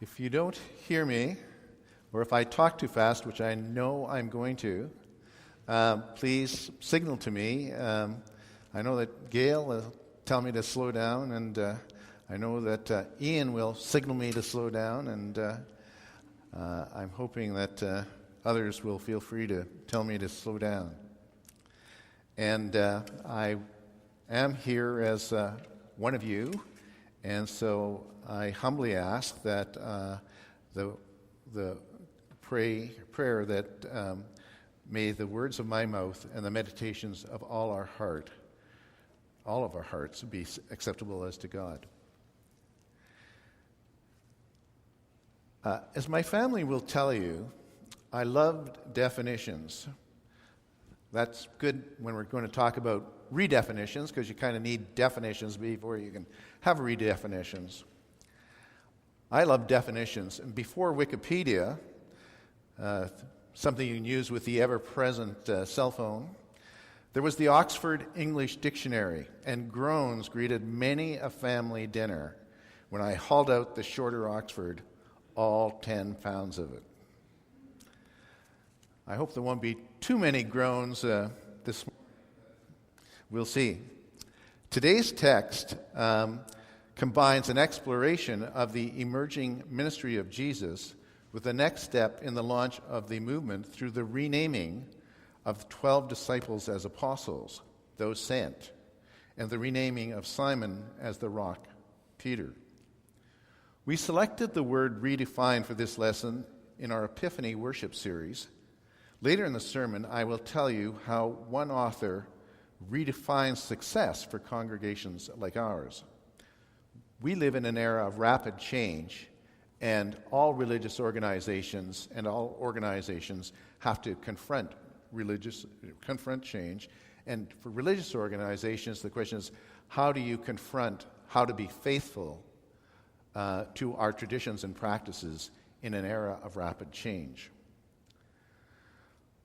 If you don't hear me, or if I talk too fast, which I know I'm going to, please signal to me. I know that Gail will tell me to slow down, and I know that Ian will signal me to slow down, and I'm hoping that others will feel free to tell me to slow down. And I am here as one of you, and so I humbly ask that the prayer that may the words of my mouth and the meditations of all of our hearts, be acceptable as to God. As my family will tell you, I loved definitions. That's good when we're going to talk about redefinitions, because you kind of need definitions before you can have redefinitions. I love definitions. And before Wikipedia, something you can use with the ever-present cell phone, there was the Oxford English Dictionary, and groans greeted many a family dinner when I hauled out the shorter Oxford, all 10 pounds of it. I hope there won't be too many groans this morning. We'll see. Today's text combines an exploration of the emerging ministry of Jesus with the next step in the launch of the movement through the renaming of the 12 disciples as apostles, those sent, and the renaming of Simon as the rock, Peter. We selected the word redefined for this lesson in our Epiphany worship series. Later in the sermon, I will tell you how one author redefines success for congregations like ours. We live in an era of rapid change, and all religious organizations and all organizations have to confront change. And for religious organizations, the question is, how do you confront how to be faithful to our traditions and practices in an era of rapid change?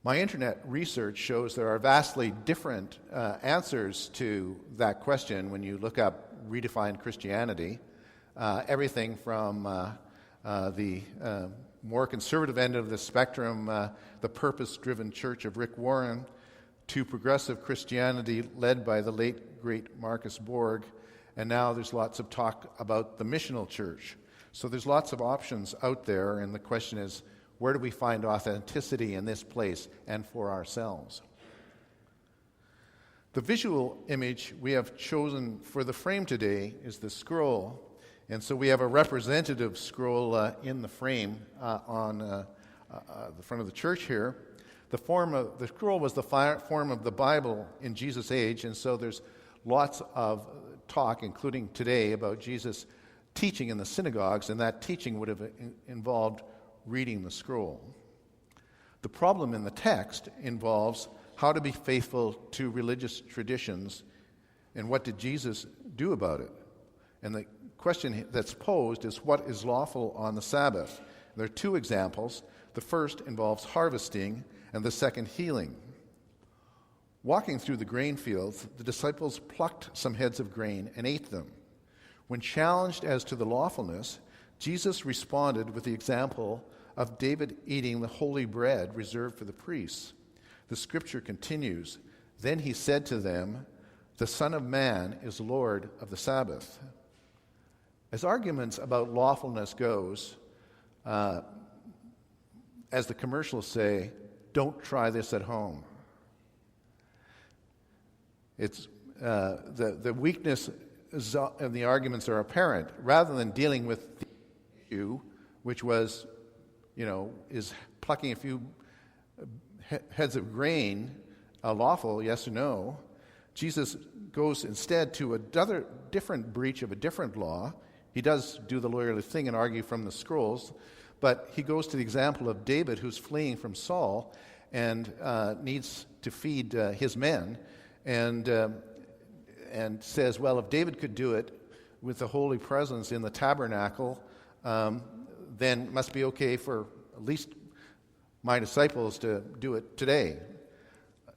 My internet research shows there are vastly different answers to that question when you look up redefined Christianity. Everything from the more conservative end of the spectrum, the purpose-driven church of Rick Warren, to progressive Christianity led by the late, great Marcus Borg, and now there's lots of talk about the missional church. So there's lots of options out there, and the question is, where do we find authenticity in this place and for ourselves? The visual image we have chosen for the frame today is the scroll. And so we have a representative scroll in the frame on the front of the church here. The scroll was the form of the Bible in Jesus' age, and so there's lots of talk, including today, about Jesus teaching in the synagogues, and that teaching would have involved reading the scroll. The problem in the text involves how to be faithful to religious traditions, and what did Jesus do about it? And the question that's posed is, what is lawful on the Sabbath? There are two examples. The first involves harvesting, and the second healing. Walking through the grain fields, the disciples plucked some heads of grain and ate them. When challenged as to the lawfulness, Jesus responded with the example of David eating the holy bread reserved for the priests. The scripture continues, "Then he said to them, 'The Son of Man is Lord of the Sabbath.'" As arguments about lawfulness goes, as the commercials say, don't try this at home. It's the weakness of the arguments are apparent. Rather than dealing with the issue, which was, is plucking a few heads of grain lawful, yes or no, Jesus goes instead to a different breach of a different law. He does do the lawyerly thing and argue from the scrolls, but he goes to the example of David, who's fleeing from Saul and needs to feed his men, and says, well, if David could do it with the holy presence in the tabernacle, then it must be okay for at least my disciples to do it today.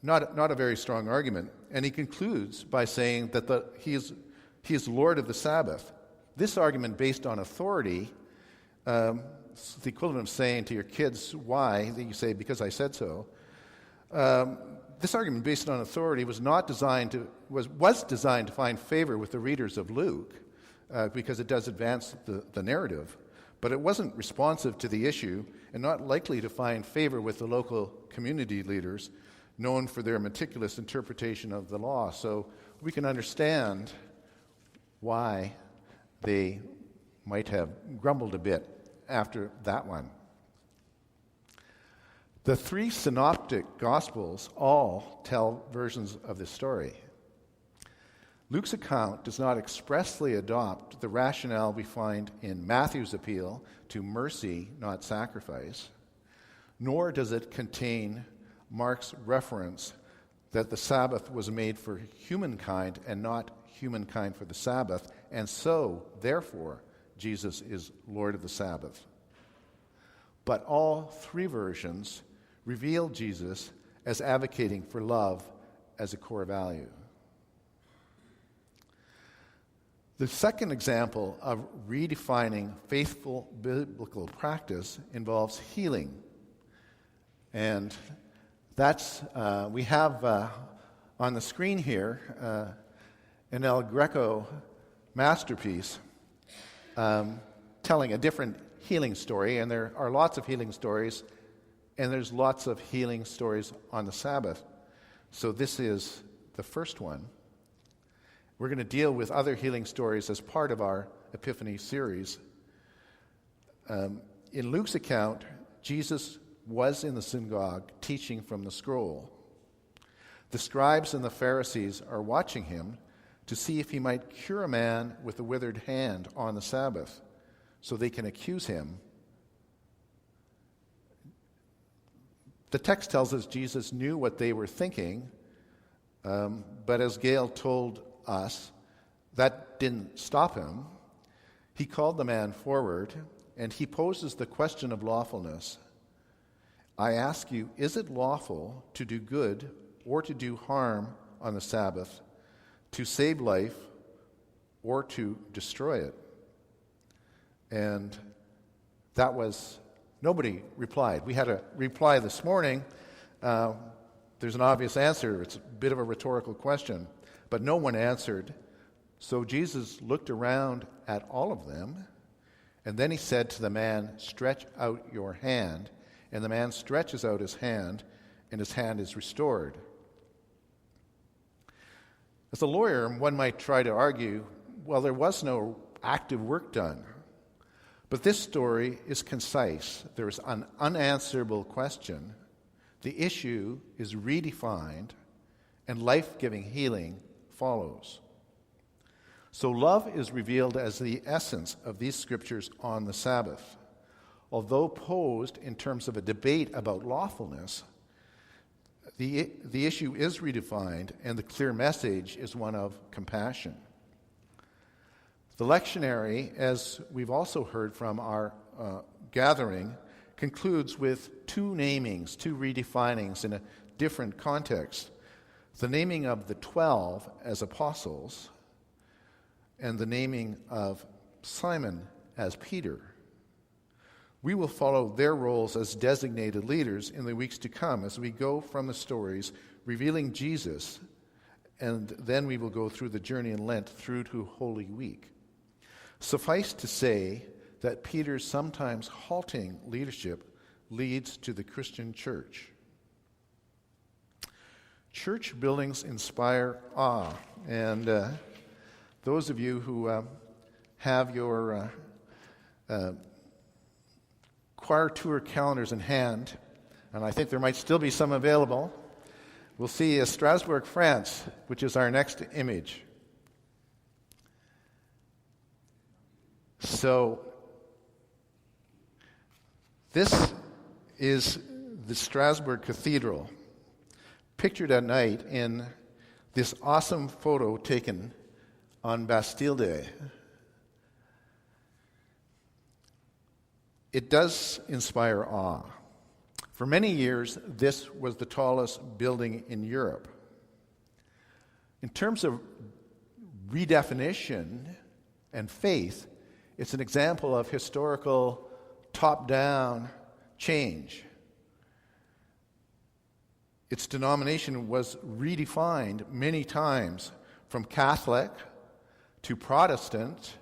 Not a very strong argument. And he concludes by saying that he is Lord of the Sabbath. This argument based on authority It's the equivalent of saying to your kids, why, that you say, because I said so. This argument based on authority was designed to find favor with the readers of Luke, because it does advance the narrative, but it wasn't responsive to the issue and not likely to find favor with the local community leaders known for their meticulous interpretation of the law. So we can understand why they might have grumbled a bit after that one. The three synoptic Gospels all tell versions of this story. Luke's account does not expressly adopt the rationale we find in Matthew's appeal to mercy, not sacrifice, nor does it contain Mark's reference that the Sabbath was made for humankind and not humankind for the Sabbath, and so, therefore, Jesus is Lord of the Sabbath. But all three versions reveal Jesus as advocating for love as a core value. The second example of redefining faithful biblical practice involves healing. And that's, we have on the screen here an El Greco masterpiece telling a different healing story, and there are lots of healing stories, and there's lots of healing stories on the Sabbath. So this is the first one. We're going to deal with other healing stories as part of our Epiphany series. In Luke's account, Jesus was in the synagogue teaching from the scroll. The scribes and the Pharisees are watching him to see if he might cure a man with a withered hand on the Sabbath, so they can accuse him. The text tells us Jesus knew what they were thinking, but as Gail told us, that didn't stop him. He called the man forward, and he poses the question of lawfulness. I ask you, is it lawful to do good or to do harm on the Sabbath, to save life or to destroy it? And that was, nobody replied. We had a reply this morning. There's an obvious answer. It's a bit of a rhetorical question, but no one answered. So Jesus looked around at all of them, and then he said to the man, stretch out your hand. And the man stretches out his hand, and his hand is restored. As a lawyer, one might try to argue, well, there was no active work done. But this story is concise. There is an unanswerable question. The issue is redefined, and life-giving healing follows. So love is revealed as the essence of these scriptures on the Sabbath. Although posed in terms of a debate about lawfulness, the issue is redefined, and the clear message is one of compassion. The lectionary, as we've also heard from our gathering, concludes with two namings, two redefinings in a different context. The naming of the 12 as apostles, and the naming of Simon as Peter. We will follow their roles as designated leaders in the weeks to come as we go from the stories revealing Jesus, and then we will go through the journey in Lent through to Holy Week. Suffice to say that Peter's sometimes halting leadership leads to the Christian church. Church buildings inspire awe, and those of you who have your choir tour calendars in hand, and I think there might still be some available, we'll see Strasbourg, France, which is our next image. So, this is the Strasbourg Cathedral, pictured at night in this awesome photo taken on Bastille Day. It does inspire awe. For many years, this was the tallest building in Europe. In terms of redefinition and faith, it's an example of historical top-down change. Its denomination was redefined many times from Catholic to Protestant,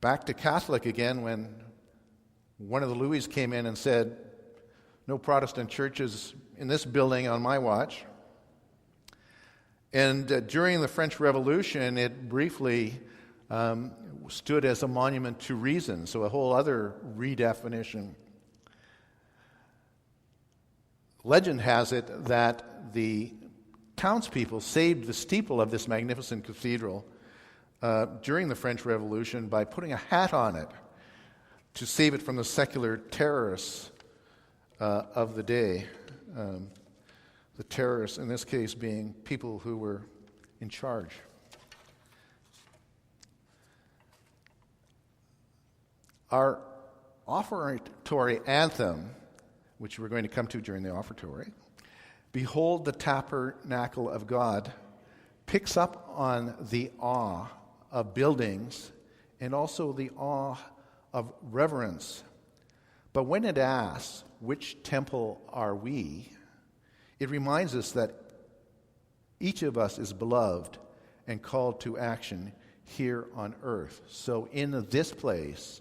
back to Catholic again when one of the Louis came in and said, "No Protestant churches in this building on my watch." And during the French Revolution, it briefly stood as a monument to reason, so a whole other redefinition. Legend has it that the townspeople saved the steeple of this magnificent cathedral during the French Revolution by putting a hat on it to save it from the secular terrorists of the day. The terrorists, in this case, being people who were in charge. Our offertory anthem, which we're going to come to during the offertory, "Behold the Tabernacle of God," picks up on the awe of buildings and also the awe of reverence. But when it asks, "Which temple are we?" it reminds us that each of us is beloved and called to action here on earth. So in this place,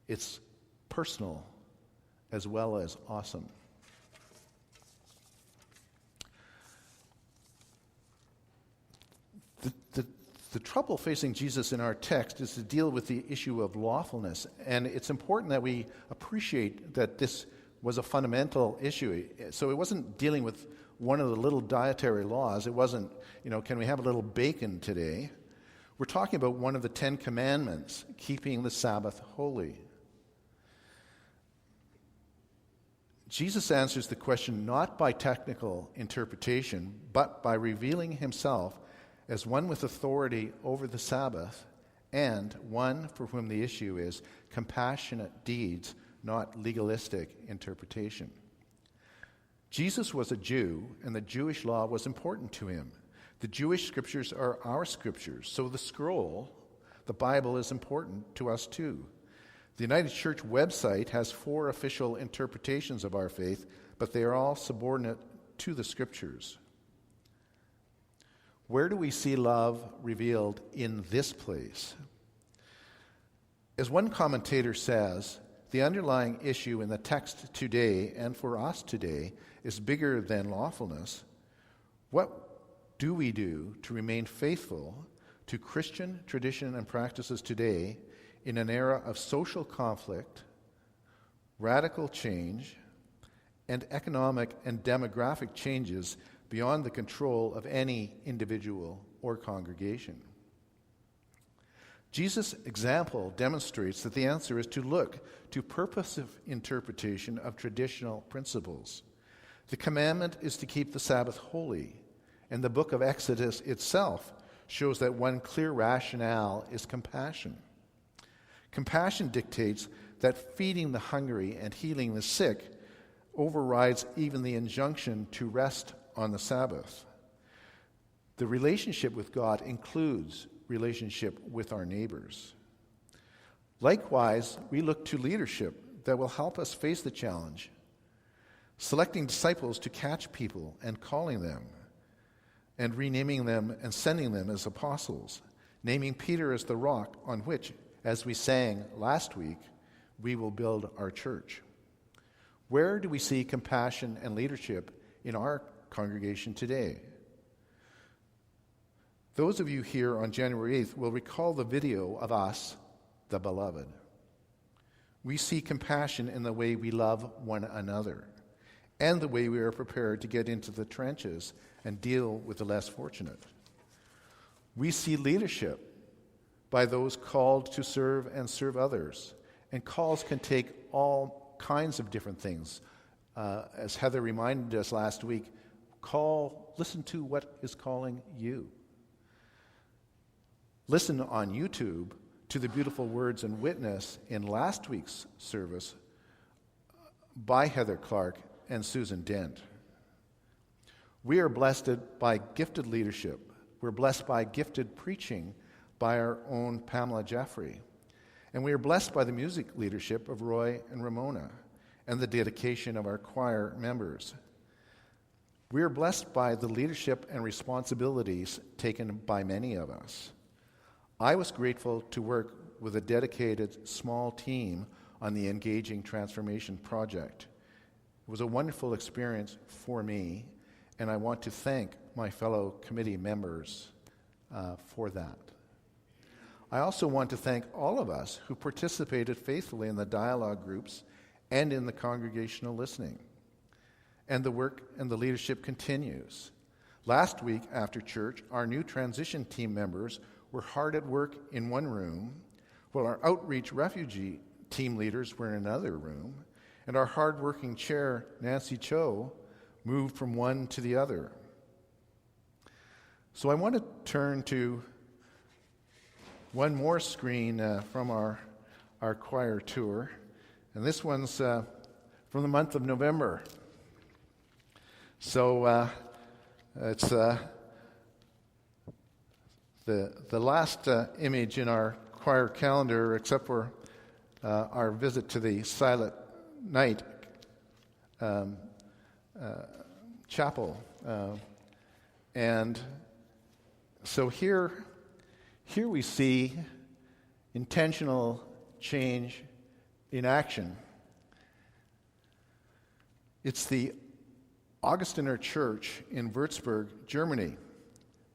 it's personal as well as awesome. The trouble facing Jesus in our text is to deal with the issue of lawfulness, and it's important that we appreciate that this was a fundamental issue. So it wasn't dealing with one of the little dietary laws. It wasn't, can we have a little bacon today? We're talking about one of the 10 Commandments, keeping the Sabbath holy. Jesus answers the question not by technical interpretation, but by revealing himself as one with authority over the Sabbath and one for whom the issue is compassionate deeds, not legalistic interpretation. Jesus was a Jew, and the Jewish law was important to him. The Jewish scriptures are our scriptures, so the scroll, the Bible, is important to us too. The United Church website has 4 official interpretations of our faith, but they are all subordinate to the scriptures. Where do we see love revealed in this place? As one commentator says, the underlying issue in the text today and for us today is bigger than lawfulness. What do we do to remain faithful to Christian tradition and practices today in an era of social conflict, radical change, and economic and demographic changes beyond the control of any individual or congregation? Jesus' example demonstrates that the answer is to look to purposive interpretation of traditional principles. The commandment is to keep the Sabbath holy, and the book of Exodus itself shows that one clear rationale is compassion. Compassion dictates that feeding the hungry and healing the sick overrides even the injunction to rest on the Sabbath. The relationship with God includes relationship with our neighbors. Likewise, we look to leadership that will help us face the challenge, selecting disciples to catch people and calling them, and renaming them and sending them as apostles, naming Peter as the rock on which, as we sang last week, we will build our church. Where do we see compassion and leadership in our congregation today? Those of you here on January 8th will recall the video of us, the beloved. We see compassion in the way we love one another and the way we are prepared to get into the trenches and deal with the less fortunate. We see leadership by those called to serve and serve others, and calls can take all kinds of different things. As Heather reminded us last week, listen to what is calling you. Listen on YouTube to the beautiful words and witness in last week's service by Heather Clark and Susan Dent. We are blessed by gifted leadership. We're blessed by gifted preaching by our own Pamela Jeffrey. And we are blessed by the music leadership of Roy and Ramona and the dedication of our choir members. We are blessed by the leadership and responsibilities taken by many of us. I was grateful to work with a dedicated small team on the Engaging Transformation project. It was a wonderful experience for me, and I want to thank my fellow committee members for that. I also want to thank all of us who participated faithfully in the dialogue groups and in the congregational listening. And the work and the leadership continues. Last week after church, our new transition team members were hard at work in one room, while our outreach refugee team leaders were in another room, and our hard-working chair, Nancy Cho, moved from one to the other. So I want to turn to one more screen from our choir tour, and this one's from the month of November. So it's the last image in our choir calendar, except for our visit to the Silent Night chapel. And so here we see intentional change in action. It's the Augustiner Church in Würzburg, Germany.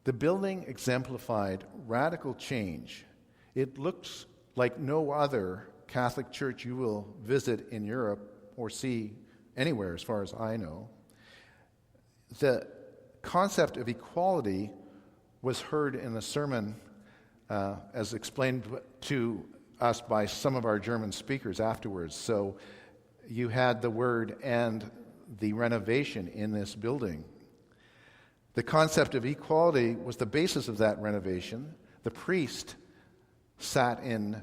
The building exemplified radical change. It looks like no other Catholic church you will visit in Europe or see anywhere, as far as I know. The concept of equality was heard in the sermon as explained to us by some of our German speakers afterwards. So you had the word and the renovation in this building. The concept of equality was the basis of that renovation. The priest sat in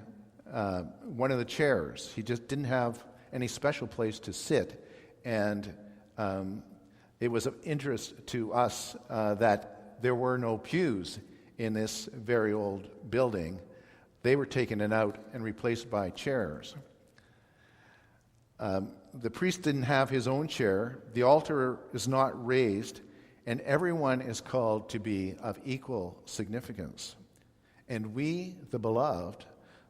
one of the chairs. He just didn't have any special place to sit, and it was of interest to us that there were no pews in this very old building. They were taken out and replaced by chairs. The priest didn't have his own chair. The altar is not raised, and everyone is called to be of equal significance. And we, the beloved,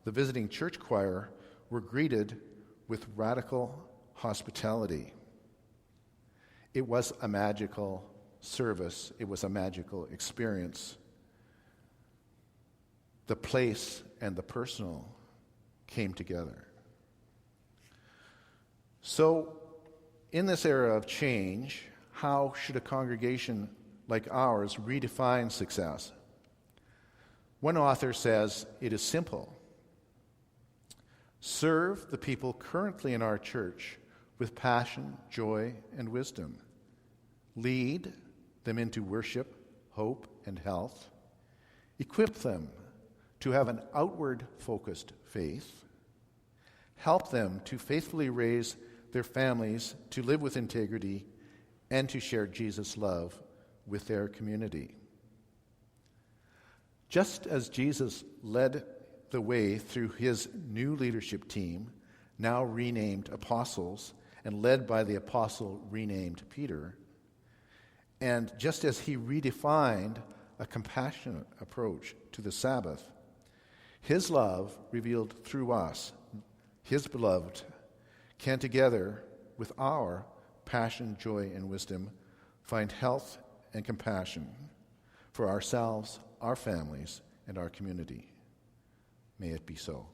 the visiting church choir, were greeted with radical hospitality. It was a magical service. It was a magical experience. The place and the personal came together. So, in this era of change, how should a congregation like ours redefine success? One author says it is simple. Serve the people currently in our church with passion, joy, and wisdom. Lead them into worship, hope, and health. Equip them to have an outward-focused faith. Help them to faithfully raise their families to live with integrity and to share Jesus' love with their community. Just as Jesus led the way through his new leadership team, now renamed apostles, and led by the apostle renamed Peter, and just as he redefined a compassionate approach to the Sabbath, his love revealed through us, his beloved, can together with our passion, joy, and wisdom find health and compassion for ourselves, our families, and our community. May it be so.